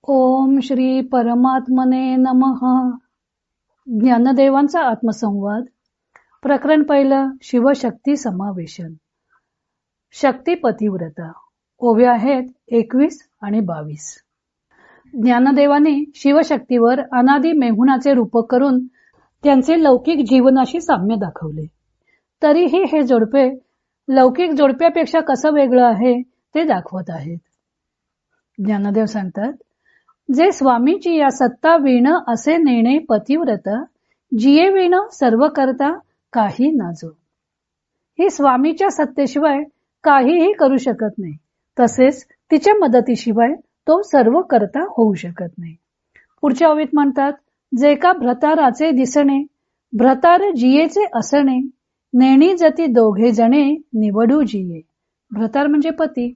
ओम श्री परमात्मने नमः. ज्ञानदेवांचा आत्मसंवाद. प्रकरण पहिलं. शिवशक्ती समावेशन. शक्ती पतिव्रता. ओव्या आहेत 21 आणि 22. ज्ञानदेवाने शिवशक्तीवर अनादी मेहुणाचे रूपक करून त्यांचे लौकिक जीवनाशी साम्य दाखवले. तरीही हे जोडपे लौकिक जोडप्यापेक्षा कसं वेगळं आहे ते दाखवत आहेत. ज्ञानदेव सांगतात, जे स्वामीची या सत्ता वीण असे नेणे पतिव्रता, जिये वीण सर्व करता काही नाजो. ही स्वामीच्या सत्तेशिवाय काहीही करू शकत नाही, तसेच तिच्या मदतीशिवाय तो सर्व करता होऊ शकत नाही. पुढच्या ओवीत म्हणतात, जे का भ्रताराचे दिसणे, भ्रतार जियेचे असणे, नेणी जती दोघे जणे निवडू जिये. भ्रतार म्हणजे पती.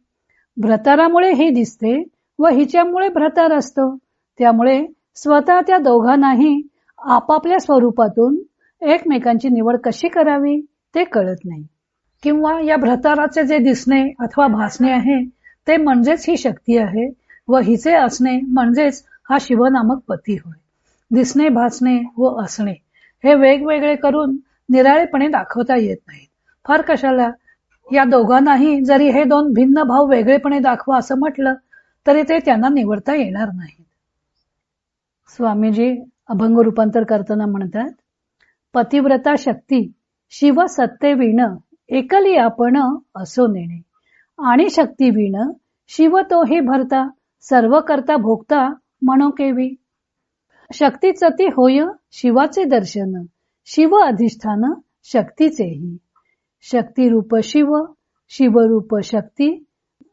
भ्रतारामुळे ही दिसते व हिच्यामुळे भ्रतार असतो. त्यामुळे स्वतः त्या दोघांनाही आपापल्या स्वरूपातून एकमेकांची निवड कशी करावी ते कळत नाही. किंवा या भ्रताराचे जे दिसणे अथवा भासणे आहे ते म्हणजेच ही शक्ती आहे व हिचे असणे म्हणजेच हा शिवनामक पती होय. दिसणे, भासणे व असणे हे वेगवेगळे करून निराळेपणे दाखवता येत नाहीत. फार कशाला, या दोघांनाही जरी हे दोन भिन्न भाव वेगळेपणे दाखवा असं म्हटलं तरी ते त्यांना निवडता येणार नाही. स्वामीजी अभंग रूपांतर करताना म्हणतात, पतिव्रता शक्ती शिव सत्ते वीण एकली आपण असो नेणे, आणि शक्ती वीण शिव तोही भरता सर्व करता भोगता म्हणो केवी. शक्तीच ती होय शिवाचे दर्शन, शिव अधिष्ठान शक्तीचेही. शक्ती रूप शिव, शिवरूप शक्ती,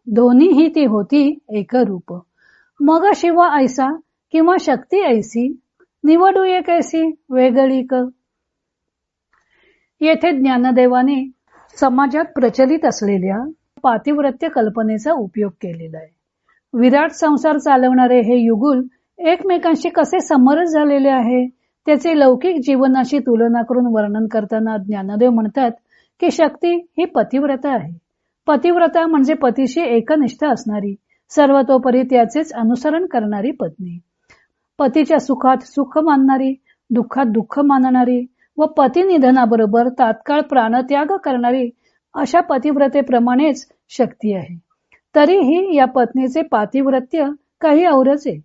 दोन्हीही ती होती एक रूप. मग शिव ऐसा किंवा शक्ती ऐसी, निवडू एक ऐसी वेगळी क. येथे ज्ञानदेवाने समाजात प्रचलित असलेल्या पातिव्रत्य कल्पनेचा उपयोग केलेला आहे. विराट संसार चालवणारे हे युगुल एकमेकांशी कसे समरस झालेले आहे त्याचे लौकिक जीवनाशी तुलना करून वर्णन करताना ज्ञानदेव म्हणतात की शक्ती ही पतिव्रता आहे. पतिव्रता म्हणजे पतीशी एकनिष्ठ असणारी, सर्वतोपरी त्याचेच अनुसरण करणारी पत्नी. पतीच्या सुखात सुख मानणारी, दुःखात दुःख मानणारी व पती निधनाबरोबर तात्काळ प्राणत्याग करणारी अशा पतिव्रतेप्रमाणेच शक्ती आहे. तरीही या पत्नीचे पातिव्रत्य काही औरच आहे.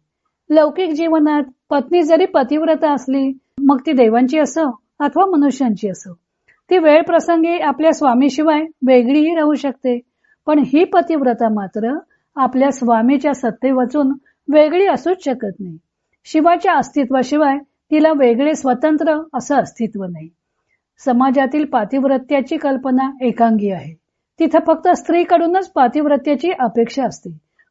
लौकिक जीवनात पत्नी जरी पतिव्रता असली, मग ती देवांची असो अथवा मनुष्यांची असो, ती वेळ प्रसंगी आपल्या स्वामीशिवाय वेगळीही राहू शकते. पण ही पतिव्रता मात्र आपल्या स्वामीच्या सत्ते वाचून वेगळी असूच शकत नाही. शिवाच्या अस्तित्वाशिवाय तिला वेगळे स्वतंत्र असं अस्तित्व नाही. समाजातील पातिव्रत्याची कल्पना एकांगी आहे. तिथं फक्त स्त्रीकडूनच पातिव्रत्याची अपेक्षा असते.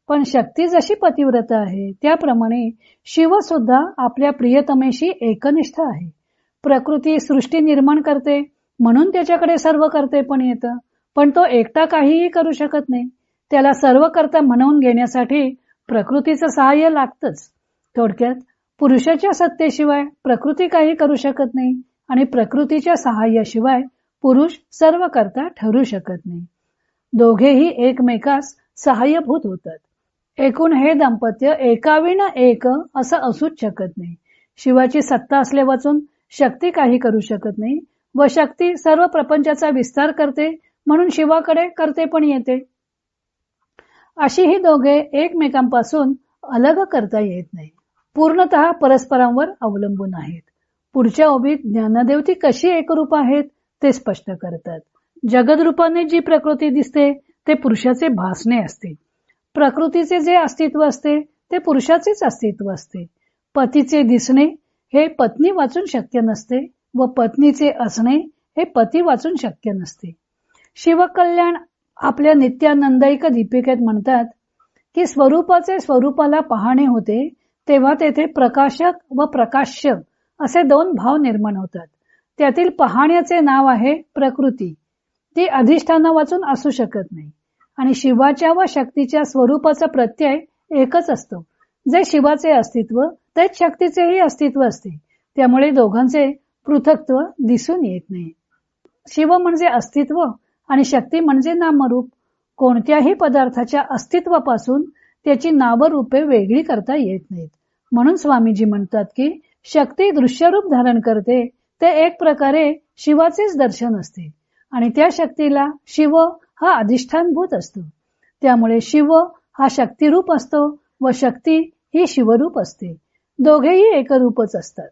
पण शक्ती जशी पतिव्रता आहे त्याप्रमाणे शिव सुद्धा आपल्या प्रियतमेशी एकनिष्ठ आहे. प्रकृती सृष्टी निर्माण करते म्हणून त्याच्याकडे सर्व करते पण येतं, पण तो एकटा काहीही करू शकत नाही. त्याला सर्व करता म्हणवून घेण्यासाठी प्रकृतीचं सहाय्य लागतच. थोडक्यात पुरुषाच्या सत्तेशिवाय प्रकृती काही करू शकत नाही आणि प्रकृतीच्या सहाय्याशिवाय पुरुष सर्व करता ठरू शकत नाही. दोघेही एकमेकास सहाय्यभूत होतात. एकूण हे दाम्पत्य एकाविण एक असं असूच शकत नाही. शिवाची सत्ता असल्या वाचून शक्ती काही करू शकत नाही व शक्ती सर्व प्रपंचाचा विस्तार करते म्हणून शिवाकडे करते पण येते. अशी ही दोघे एकमेकांपासून अलग करता येत नाही, पूर्णतः परस्परांवर अवलंबून आहेत. पुढच्या ओबीत ज्ञानदेव ती कशी एकरूप आहेत ते स्पष्ट करतात. जगदरूपाने जी प्रकृती दिसते ते पुरुषाचे भासणे असते. प्रकृतीचे जे अस्तित्व असते ते पुरुषाचेच अस्तित्व असते. पतीचे दिसणे हे पत्नी वाचून शक्य नसते व पत्नीचे असणे हे पती वाचून शक्य नसते. शिवकल्याण आपल्या नित्यानंदायिक दीपिकेत म्हणतात की स्वरूपाचे स्वरूपाला पाहणे होते तेव्हा तेथे प्रकाशक व प्रकाश्य असे दोन भाव निर्माण होतात. त्यातील पाहण्याचे नाव आहे प्रकृती. ती अधिष्ठाना वाचून असू शकत नाही आणि शिवाच्या व शक्तीच्या स्वरूपाचा प्रत्यय एकच असतो. जे शिवाचे अस्तित्व तेच शक्तीचेही अस्तित्व असते. त्यामुळे दोघांचे पृथक्त्व दिसून येत नाही. शिव म्हणजे अस्तित्व आणि शक्ती म्हणजे नामरूप. कोणत्याही पदार्थाच्या अस्तित्वापासून त्याची नाव रूपे वेगळी करता येत नाहीत. म्हणून स्वामीजी म्हणतात की शक्ती दृश्यरूप धारण करते ते एक प्रकारे शिवाचेच दर्शन असते आणि त्या शक्तीला शिव हा अधिष्ठानभूत असतो. त्यामुळे शिव हा शक्तिरूप असतो व शक्ती ही शिवरूप असते. दोघेही एकरूपच असतात.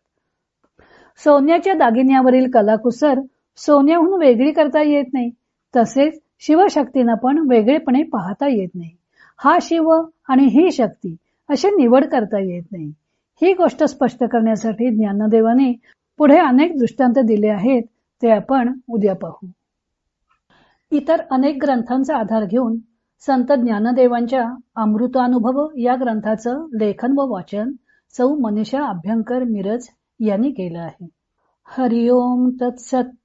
सोन्याच्या दागिन्यावरील कलाकुसर सोन्याहून वेगळी करता येत नाही. तसेच शिवशक्तींना पण वेगळेपणे पाहता येत नाही. हा शिव आणि ही शक्ती अशी निवड करता येत नाही. ही गोष्ट स्पष्ट करण्यासाठी ज्ञानदेवाने पुढे अनेक दृष्टांत दिले आहेत. ते आपण उद्या पाहू. इतर अनेक ग्रंथांचा आधार घेऊन संत ज्ञानदेवांच्या अमृतानुभव या ग्रंथाचं लेखन व वाचन सौ मनीषा अभ्यंकर मिरज यांनी केलं आहे. हरिओम तत्सत.